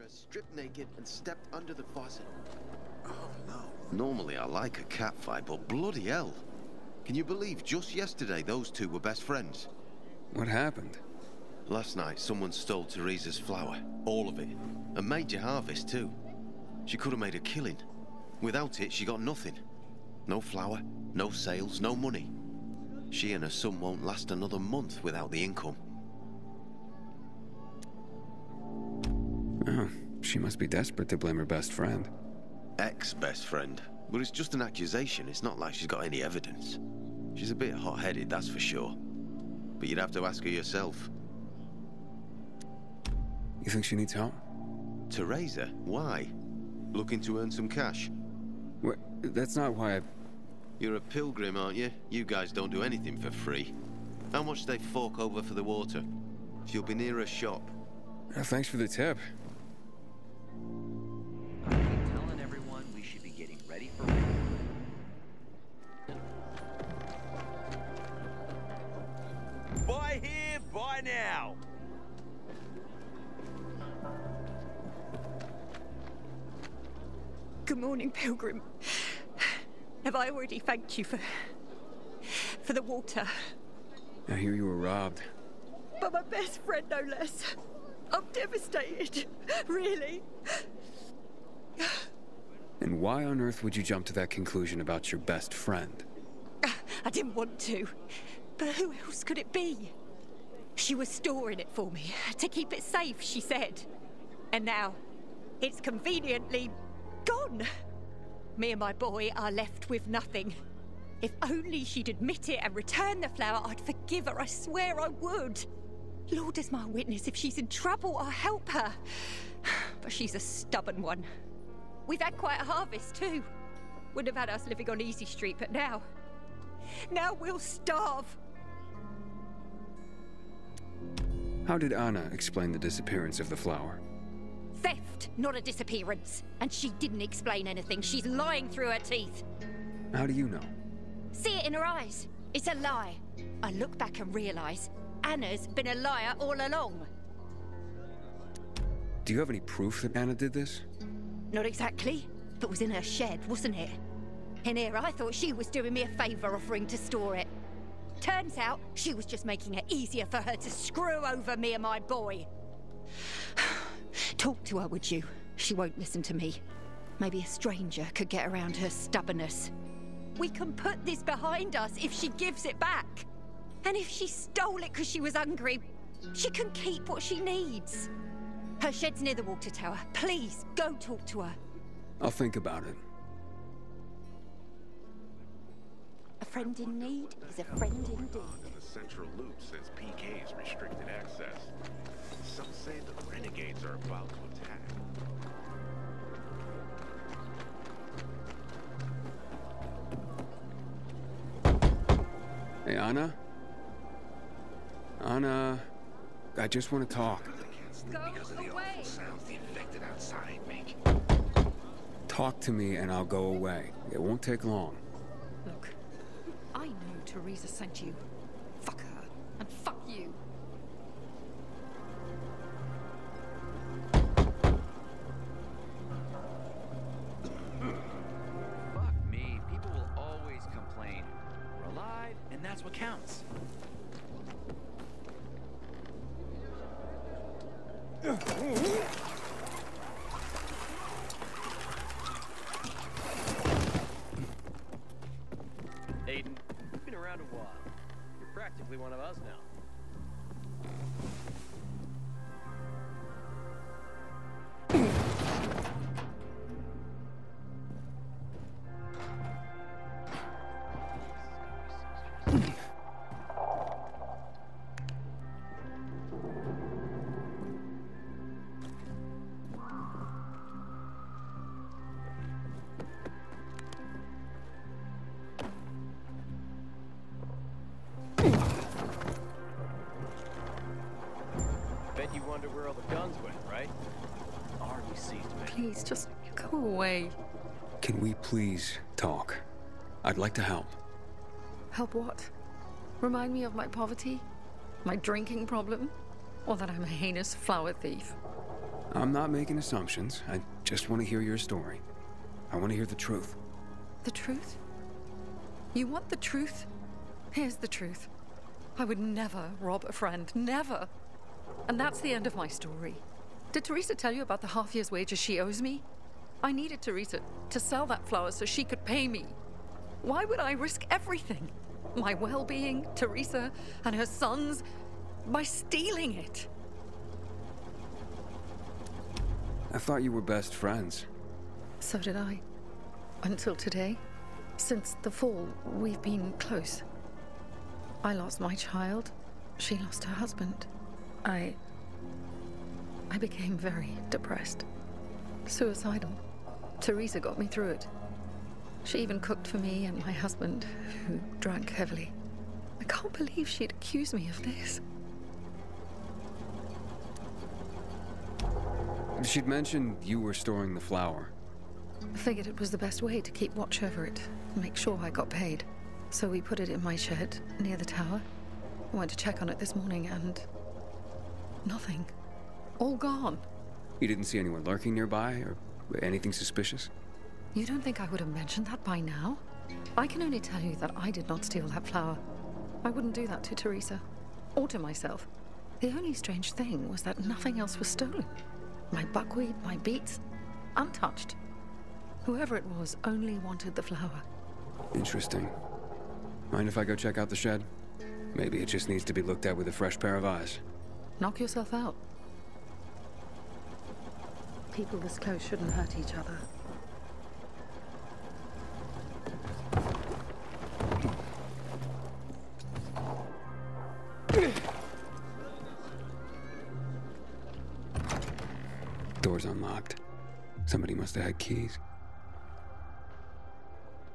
mirror, stripped naked, and stepped under the faucet. Oh, no. Normally I like a cat fight, but bloody hell. Can you believe just yesterday those two were best friends? What happened? Last night someone stole Teresa's flour, all of it. A major harvest too. She could have made a killing. Without it, she got nothing. No flour, no sales, no money. She and her son won't last another month without the income. Oh, she must be desperate to blame her best friend. Ex-best friend. But it's just an accusation. It's not like she's got any evidence. She's a bit hot-headed, that's for sure. But you'd have to ask her yourself. You think she needs help? Teresa? Why? Looking to earn some cash? What? That's not why I... You're a pilgrim, aren't you? You guys don't do anything for free. How much do they fork over for the water? If you'll be near a shop. Thanks for the tip. I've been telling everyone we should be getting ready for rain. Buy here, buy now! Good morning, Pilgrim. Have I already thanked you for the water? I hear you were robbed. But my best friend, no less. I'm devastated. Really. And why on earth would you jump to that conclusion about your best friend? I didn't want to. But who else could it be? She was storing it for me, to keep it safe, she said. And now, it's conveniently gone. Me and my boy are left with nothing. If only she'd admit it and return the flower, I'd forgive her, I swear I would. Lord is my witness, if she's in trouble, I'll help her. But she's a stubborn one. We've had quite a harvest too. Wouldn't have had us living on Easy Street, but now we'll starve. How did Anna explain the disappearance of the flower? Theft, not a disappearance. And she didn't explain anything. She's lying through her teeth. How do you know? See it in her eyes. It's a lie. I look back and realise Anna's been a liar all along. Do you have any proof that Anna did this? Not exactly, but it was in her shed, wasn't it? In here, I thought she was doing me a favour offering to store it. Turns out, she was just making it easier for her to screw over me and my boy. Talk to her, would you? She won't listen to me. Maybe a stranger could get around her stubbornness. We can put this behind us if she gives it back. And if she stole it because she was hungry, she can keep what she needs. Her shed's near the water tower. Please, go talk to her. I'll think about it. A friend in need is a friend indeed. In the central loop since PK's restricted access. Some say the renegades are about to attack. Hey, Anna? Anna, I just want to talk. Go away. Sounds the infected outside make. Talk to me and I'll go away. It won't take long. Look, I knew Teresa sent you. Fuck her, and fuck you. Fuck me, people will always complain. We're alive, and that's what counts. Aiden, you've been around a while. You're practically one of us now. Bet you wonder where all the guns went, right? Army seized me. Please, just go away. Can we please talk? I'd like to help. Help what? Remind me of my poverty? My drinking problem? Or that I'm a heinous flower thief? I'm not making assumptions. I just want to hear your story. I want to hear the truth. The truth? You want the truth? Here's the truth. I would never rob a friend. Never. And that's the end of my story. Did Teresa tell you about the half year's wages she owes me? I needed Teresa to sell that flower so she could pay me. Why would I risk everything? My well-being, Teresa, and her sons, by stealing it? I thought you were best friends. So did I. Until today. Since the fall, we've been close. I lost my child. She lost her husband. I became very depressed. Suicidal. Teresa got me through it. She even cooked for me and my husband, who drank heavily. I can't believe she'd accuse me of this. She'd mentioned you were storing the flower. I figured it was the best way to keep watch over it, make sure I got paid. So we put it in my shed, near the tower. I went to check on it this morning and... nothing. All gone. You didn't see anyone lurking nearby, or anything suspicious? You don't think I would have mentioned that by now? I can only tell you that I did not steal that flower. I wouldn't do that to Teresa. Or to myself. The only strange thing was that nothing else was stolen. My buckwheat, my beets, untouched. Whoever it was only wanted the flower. Interesting. Mind if I go check out the shed? Maybe it just needs to be looked at with a fresh pair of eyes. Knock yourself out. People this close shouldn't hurt each other. Door's unlocked. Somebody must have had keys.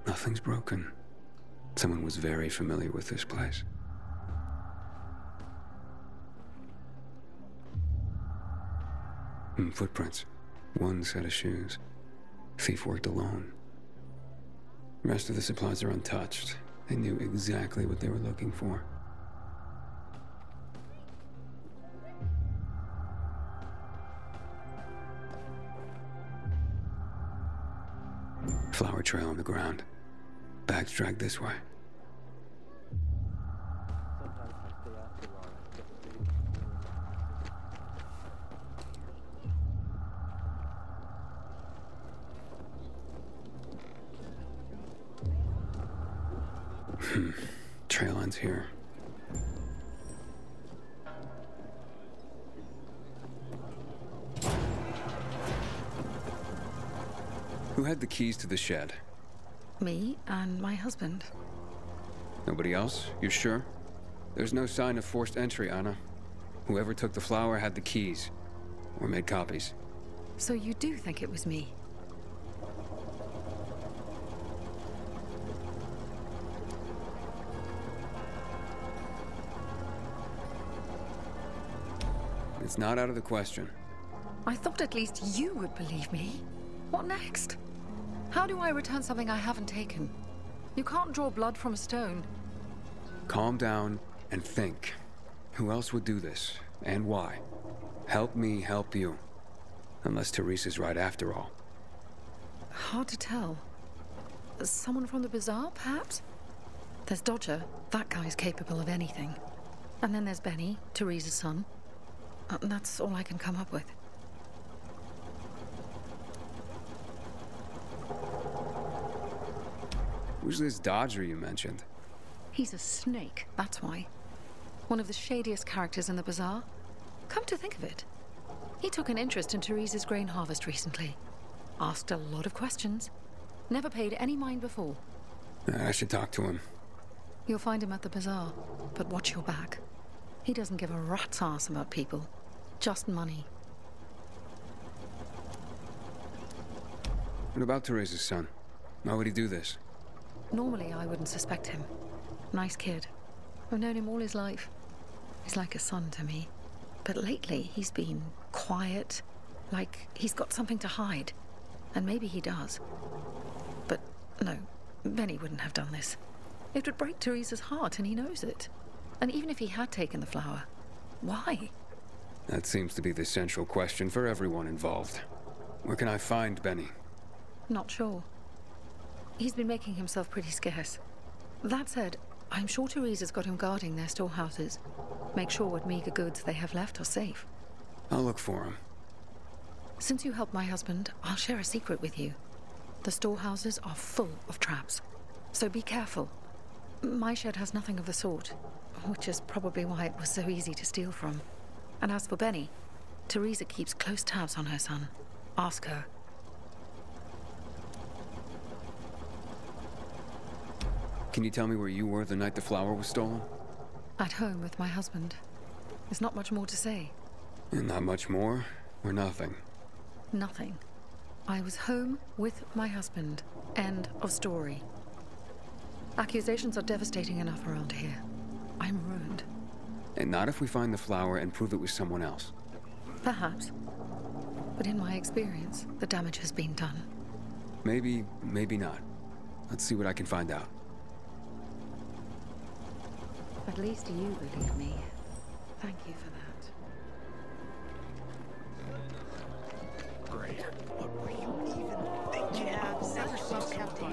Nothing's broken. Someone was very familiar with this place. Footprints. One set of shoes. Thief worked alone. The rest of the supplies are untouched. They knew exactly what they were looking for. Flower trail on the ground. Bags dragged this way. Trail ends here. Who had the keys to the shed? Me and my husband. Nobody else? You sure? There's no sign of forced entry, Anna. Whoever took the flower had the keys. Or made copies. So you do think it was me? It's not out of the question. I thought at least you would believe me. What next? How do I return something I haven't taken? You can't draw blood from a stone. Calm down and think. Who else would do this? And why? Help me help you. Unless Teresa's right after all. Hard to tell. Someone from the bazaar, perhaps? There's Dodger. That guy's capable of anything. And then there's Benny, Teresa's son. That's all I can come up with. Who's this Dodger you mentioned? He's a snake, that's why. One of the shadiest characters in the bazaar. Come to think of it, he took an interest in Teresa's grain harvest recently. Asked a lot of questions. Never paid any mind before. I should talk to him. You'll find him at the bazaar, but watch your back. He doesn't give a rat's ass about people. Just money. What about Teresa's son? Why would he do this? Normally, I wouldn't suspect him. Nice kid. I've known him all his life. He's like a son to me. But lately, he's been quiet, like he's got something to hide. And maybe he does. But no, Benny wouldn't have done this. It would break Teresa's heart, and he knows it. And even if he had taken the flower, why? That seems to be the central question for everyone involved. Where can I find Benny? Not sure. He's been making himself pretty scarce. That said, I'm sure Teresa's got him guarding their storehouses. Make sure what meager goods they have left are safe. I'll look for him. Since you helped my husband, I'll share a secret with you. The storehouses are full of traps, so be careful. My shed has nothing of the sort, which is probably why it was so easy to steal from. And as for Benny, Teresa keeps close tabs on her son. Ask her. Can you tell me where you were the night the flower was stolen? At home with my husband. There's not much more to say. And not much more, or nothing? Nothing. I was home with my husband. End of story. Accusations are devastating enough around here. I'm ruined. And not if we find the flower and prove it was someone else. Perhaps. But in my experience, the damage has been done. Maybe, maybe not. Let's see what I can find out. At least you believe me. Thank you for that. Great. What were you even thinking? Never saw something.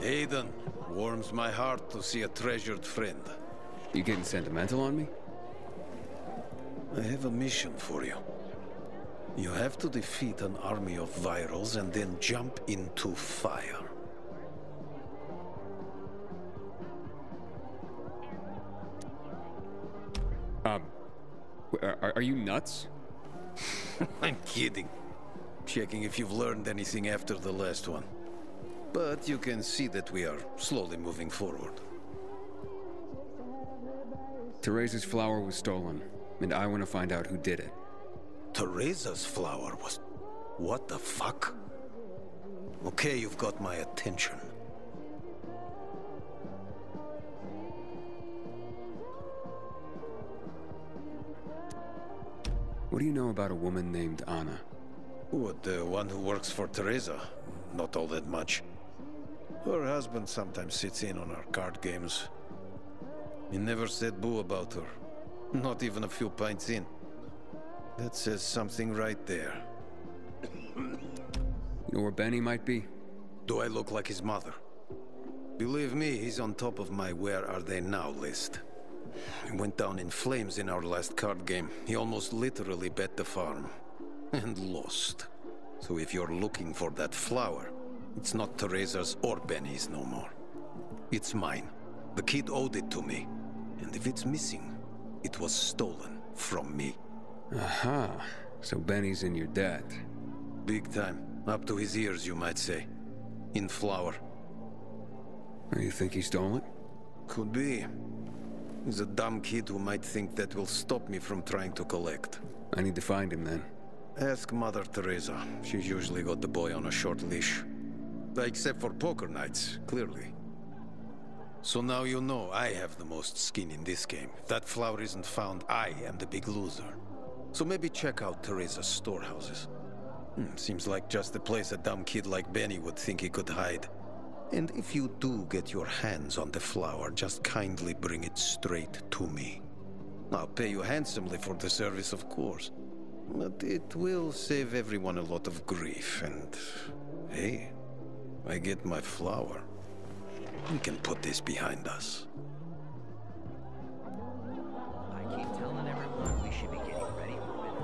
Aiden, warms my heart to see a treasured friend. You getting sentimental on me? I have a mission for you. You have to defeat an army of virals and then jump into fire. Are you nuts? I'm kidding. Checking if you've learned anything after the last one. But you can see that we are slowly moving forward. Teresa's flower was stolen, and I want to find out who did it. Teresa's flower was... What the fuck? Okay, you've got my attention. What do you know about a woman named Anna? What, the one who works for Teresa? Not all that much. Her husband sometimes sits in on our card games. He never said boo about her. Not even a few pints in. That says something right there. You know where Benny might be? Do I look like his mother? Believe me, he's on top of my where are they now list. He went down in flames in our last card game. He almost literally bet the farm. And lost. So if you're looking for that flower, it's not Teresa's or Benny's no more. It's mine. The kid owed it to me. And if it's missing, it was stolen from me. Aha. So Benny's in your debt. Big time. Up to his ears, you might say. In flour. You think he stole it? Could be. He's a dumb kid who might think that will stop me from trying to collect. I need to find him then. Ask Mother Teresa. She's usually got the boy on a short leash. Except for poker nights, clearly. So now you know I have the most skin in this game. If that flower isn't found, I am the big loser. So maybe check out Teresa's storehouses. Seems like just the place a dumb kid like Benny would think he could hide. And if you do get your hands on the flower, just kindly bring it straight to me. I'll pay you handsomely for the service, of course. But it will save everyone a lot of grief, and... hey, I get my flower. We can put this behind us. I keep telling everyone we should be getting ready for winter.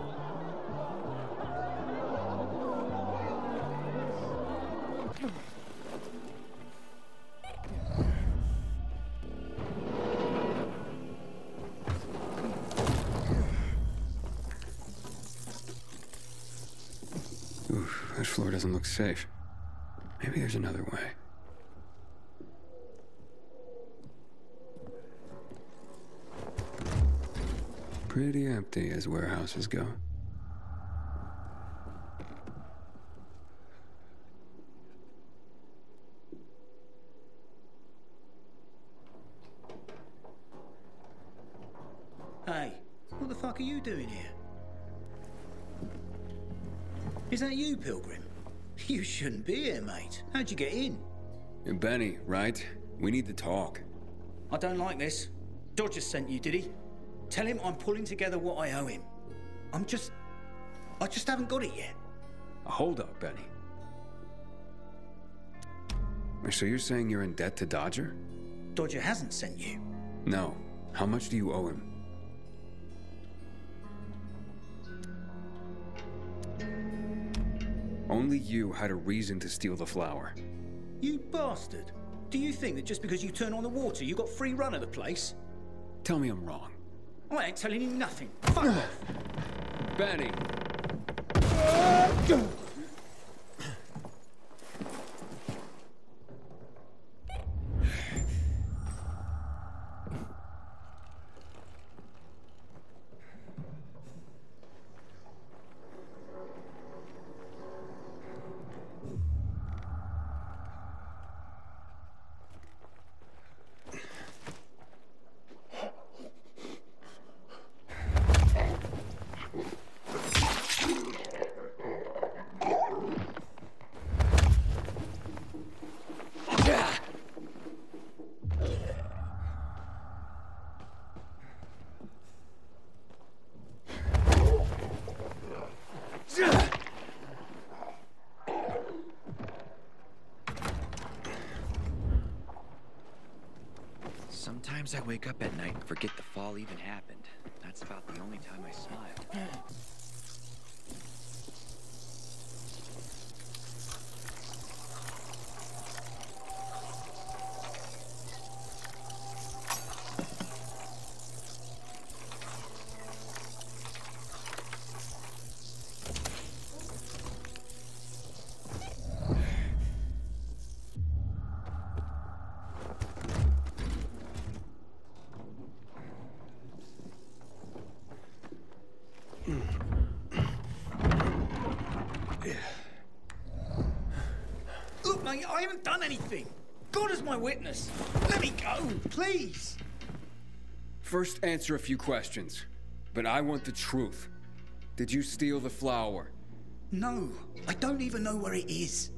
Oof, this floor doesn't look safe. Maybe there's another way. Pretty empty as warehouses go. Hey, what the fuck are you doing here? Is that you, Pilgrim? You shouldn't be here, mate. How'd you get in? You're Benny, right? We need to talk. I don't like this. Dodger sent you, did he? Tell him I'm pulling together what I owe him. I just haven't got it yet. Hold up, Benny. So you're saying you're in debt to Dodger? Dodger hasn't sent you. No. How much do you owe him? Only you had a reason to steal the flower. You bastard. Do you think that just because you turn on the water, you got free run of the place? Tell me I'm wrong. I ain't telling you nothing. Fuck off. Benny! Sometimes I wake up at night and forget the fall even happened. That's about the only time I smile. Look, mate, I haven't done anything. God is my witness. Let me go, please. First, answer a few questions. But I want the truth. Did you steal the flower? No, I don't even know where it is.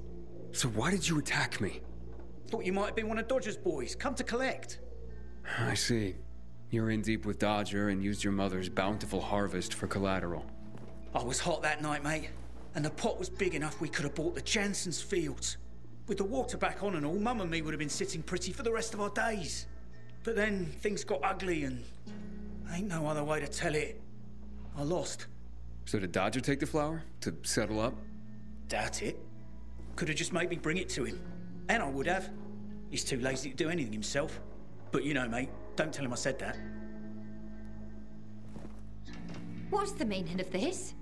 So why did you attack me? Thought you might have been one of Dodger's boys, come to collect. I see. You're in deep with Dodger and used your mother's bountiful harvest for collateral. I was hot that night, mate. And the pot was big enough we could have bought the Jansen's fields. With the water back on and all, Mum and me would have been sitting pretty for the rest of our days. But then things got ugly and ain't no other way to tell it. I lost. So did Dodger take the flower? To settle up? Doubt it. Could have just made me bring it to him. And I would have. He's too lazy to do anything himself. But you know, mate, don't tell him I said that. What's the meaning of this?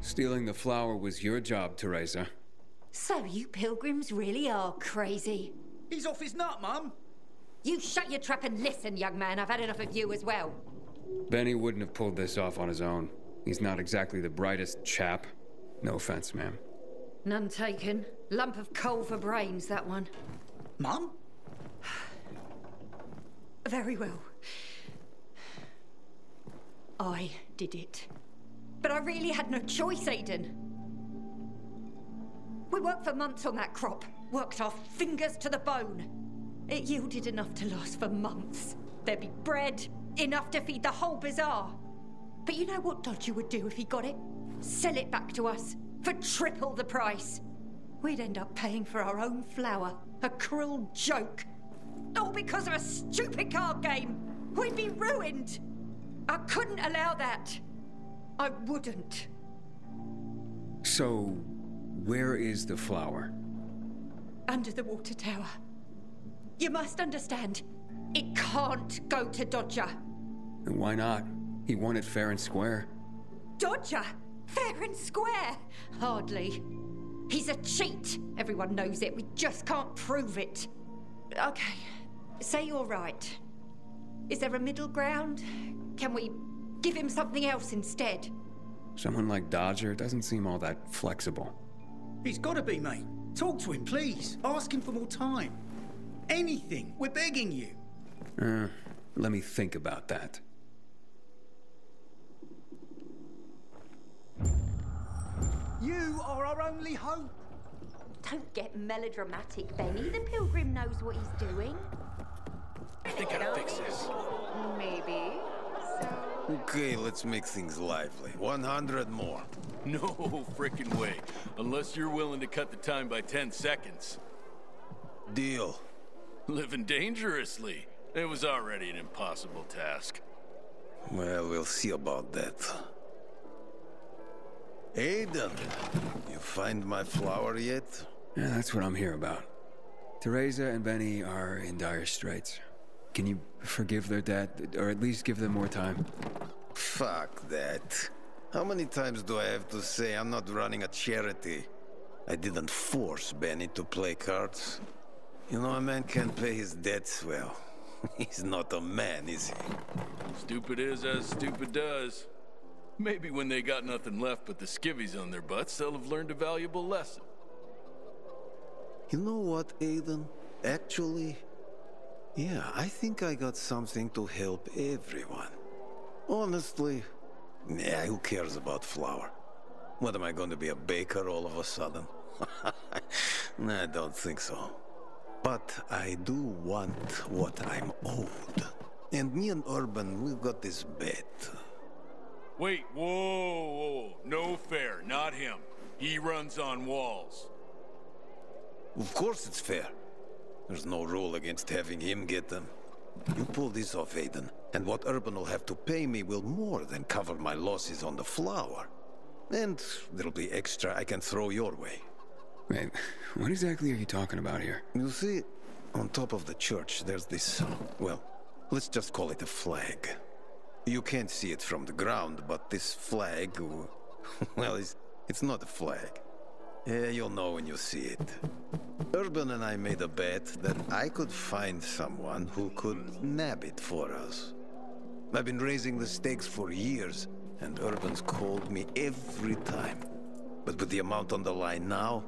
Stealing the flower was your job, Teresa. So you pilgrims really are crazy. He's off his nut, Mum. You shut your trap and listen, young man. I've had enough of you as well. Benny wouldn't have pulled this off on his own. He's not exactly the brightest chap. No offense, ma'am. None taken. Lump of coal for brains, that one. Mum? Very well. I did it. But I really had no choice, Aiden. We worked for months on that crop. Worked our fingers to the bone. It yielded enough to last for months. There'd be bread, enough to feed the whole bazaar. But you know what Dodger would do if he got it? Sell it back to us for triple the price. We'd end up paying for our own flour. A cruel joke. All because of a stupid card game. We'd be ruined. I couldn't allow that. I wouldn't. So, where is the flower? Under the water tower. You must understand, it can't go to Dodger. And why not? He won it fair and square. Dodger? Fair and square? Hardly. He's a cheat. Everyone knows it. We just can't prove it. Okay, say you're right. Is there a middle ground? Can we give him something else instead? Someone like Dodger doesn't seem all that flexible. He's got to be, mate. Talk to him, please. Ask him for more time. Anything. We're begging you. Let me think about that. You are our only hope. Don't get melodramatic, Benny. The pilgrim knows what he's doing. I think I'll fix this. Maybe. So... Okay, let's make things lively. 100 more. No frickin' way. Unless you're willing to cut the time by 10 seconds. Deal. Living dangerously. It was already an impossible task. Well, we'll see about that. Aiden, you find my flower yet? Yeah, that's what I'm here about. Teresa and Benny are in dire straits. Can you forgive their dad, or at least give them more time? Fuck that. How many times do I have to say I'm not running a charity? I didn't force Benny to play cards. You know, a man can't pay his debts well. He's not a man, is he? Stupid is as stupid does. Maybe when they got nothing left but the skivvies on their butts, they'll have learned a valuable lesson. You know what, Aiden? Actually, yeah, I think I got something to help everyone. Honestly, yeah, who cares about flour? What, am I going to be a baker all of a sudden? Nah, I don't think so. But I do want what I'm owed. And me and Urban, we've got this bet. Wait, whoa. No fair, not him. He runs on walls. Of course it's fair. There's no rule against having him get them. You pull this off, Aiden, and what Urban will have to pay me will more than cover my losses on the flour. And there'll be extra I can throw your way. Wait, what exactly are you talking about here? You see, on top of the church, there's this, well, let's just call it a flag. You can't see it from the ground, but this flag, well, it's not a flag. Yeah, you'll know when you see it. Urban and I made a bet that I could find someone who could nab it for us. I've been raising the stakes for years, and Urban's called me every time. But with the amount on the line now,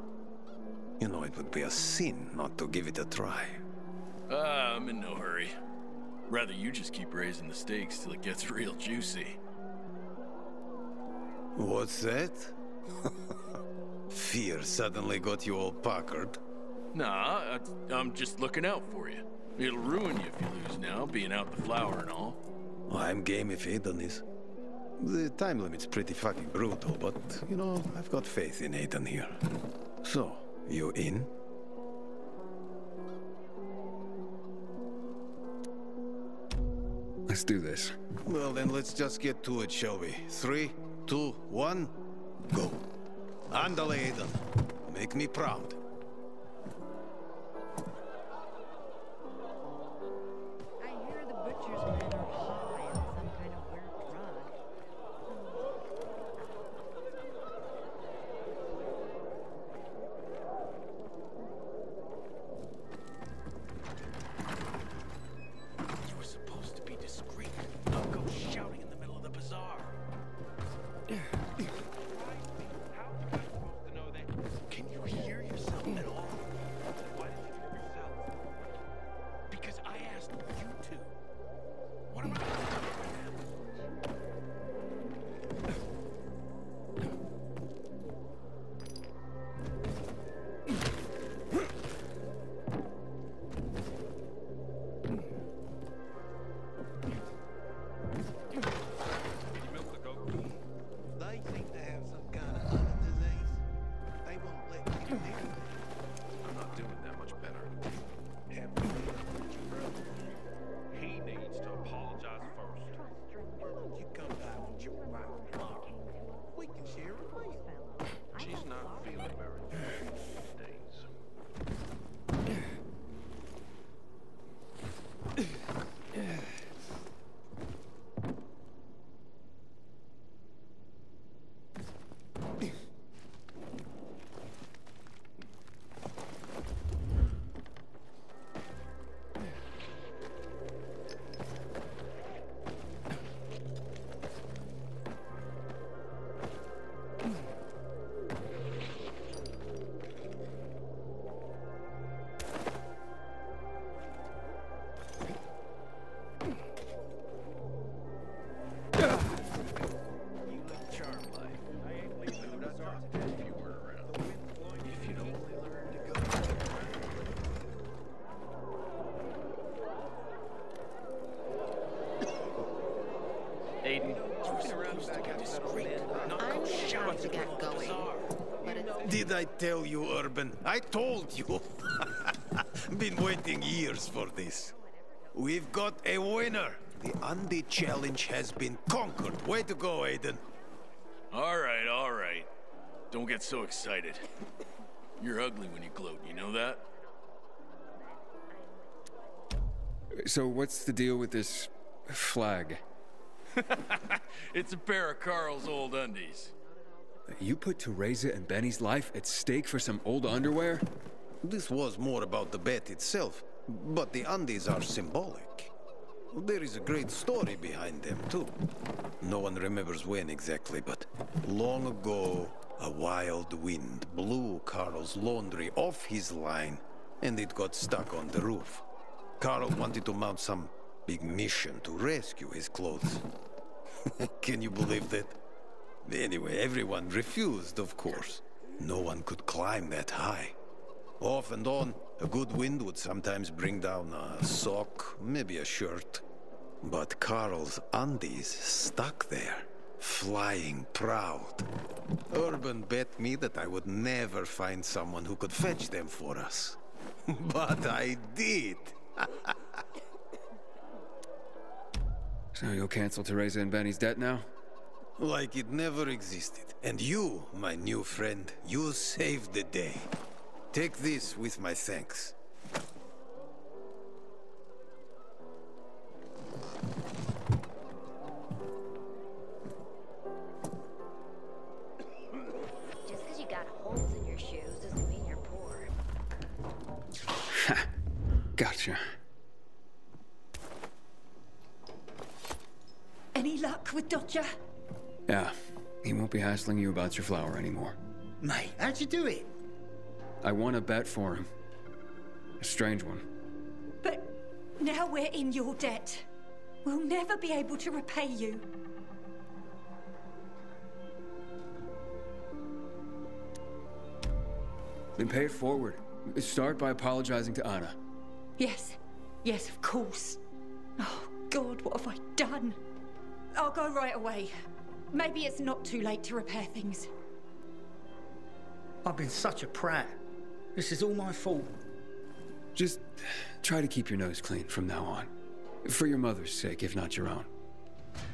you know, it would be a sin not to give it a try. I'm in no hurry. Rather you just keep raising the stakes till it gets real juicy. What's that? Fear suddenly got you all puckered. Nah, I'm just looking out for you. It'll ruin you if you lose now, being out the flour and all. I'm game if Aiden is. The time limit's pretty fucking brutal, but, you know, I've got faith in Aiden here. So, you in? Let's do this. Well, then let's just get to it, shall we? 3, 2, 1, go. Andale, Aiden. Make me proud. I hear the butcher's men are high on some kind of weird drug. You were supposed to be discreet. Don't go shouting in the middle of the bazaar. How am I supposed to know that? Can you hear yourself Did I tell you, Urban? I told you. Been waiting years for this. We've got a winner. The Undy Challenge has been conquered. Way to go, Aiden. All right, all right. Don't get so excited. You're ugly when you gloat, you know that? So what's the deal with this flag? It's a pair of Carl's old undies. You put Teresa and Benny's life at stake for some old underwear? This was more about the bet itself, but the undies are symbolic. There is a great story behind them, too. No one remembers when exactly, but long ago, a wild wind blew Carl's laundry off his line, and it got stuck on the roof. Carl wanted to mount some big mission to rescue his clothes. Can you believe that? Anyway, everyone refused, of course. No one could climb that high. Off and on, a good wind would sometimes bring down a sock, maybe a shirt. But Carl's undies stuck there, flying proud. Urban bet me that I would never find someone who could fetch them for us. But I did. So you'll cancel Teresa and Benny's debt now? Like it never existed. And you, my new friend, you saved the day. Take this with my thanks. Just because you got holes in your shoes doesn't mean you're poor. Ha! Gotcha. Any luck with Dodger? Yeah, he won't be hassling you about your flower anymore. Mate, how'd you do it? I won a bet for him. A strange one. But now we're in your debt. We'll never be able to repay you. Then pay it forward. Start by apologizing to Anna. Yes. Yes, of course. Oh, God, what have I done? I'll go right away. Maybe it's not too late to repair things. I've been such a prat. This is all my fault. Just try to keep your nose clean from now on. For your mother's sake, if not your own.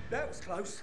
That was close.